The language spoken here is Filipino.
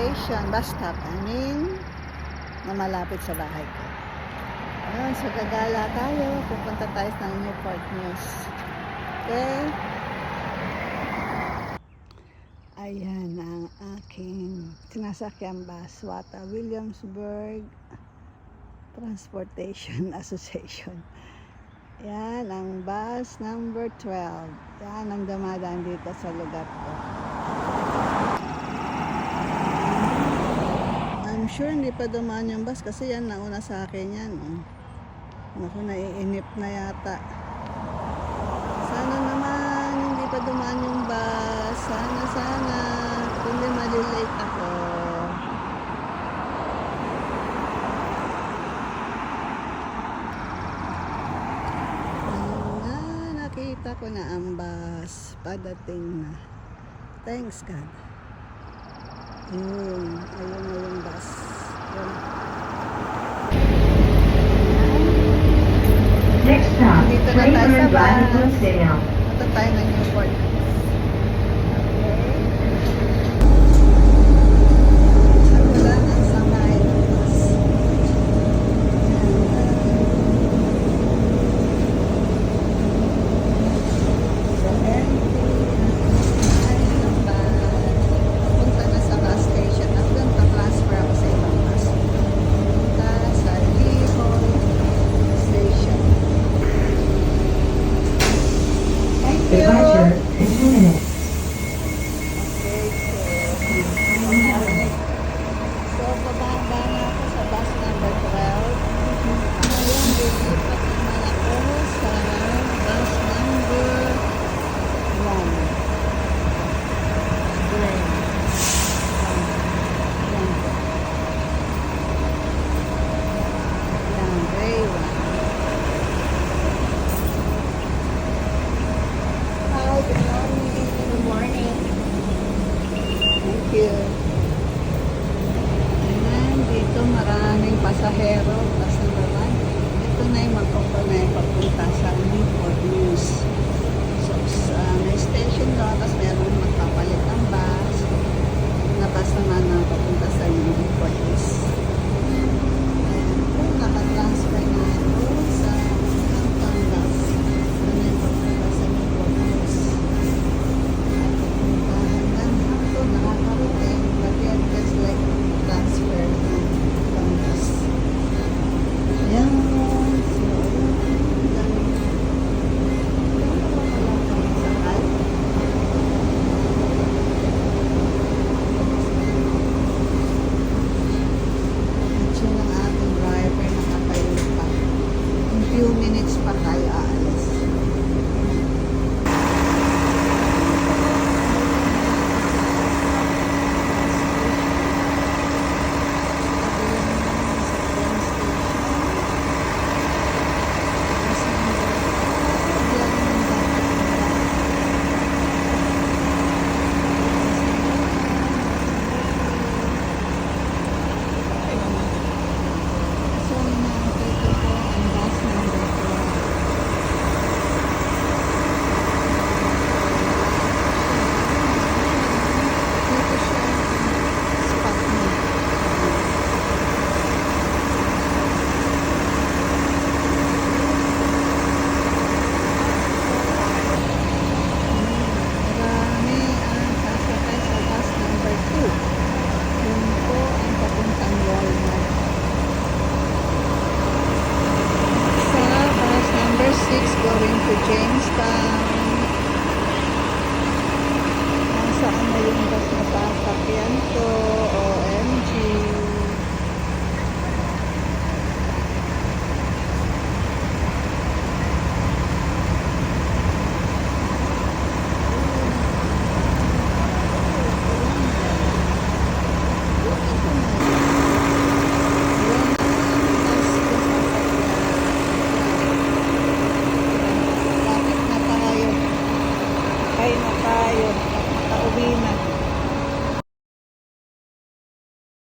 station, bus stop, na malapit sa bahay ko. Ayun, so gagala tayo. Pupunta tayo ng Newport News. Okay? Ayan ang aking sinasakyan bus. Wata Williamsburg Transportation Association. Yan ang bus number 12. Yan ang dumadaan dito sa lugar ko. I'm sure hindi pa dumaan yung bus kasi yan nauna sa akin yan. Naku, naiinip na yata. Sana naman hindi pa dumaan yung bus. Sana. Kundi malilate ako. Nakita ko na ang bus. Padating na. Thanks God. Ayun na yung bus. Ayun. Next stop, Dito na tayo sa bus. Stadium. Punta tayo ng Newport. Wala nang sakay ng bus. So, empty. Ay, ng bus. Punta na sa bus station. At doon pa-transfer ako sa ibang bus. Punta sa Lihon Station. Thank you.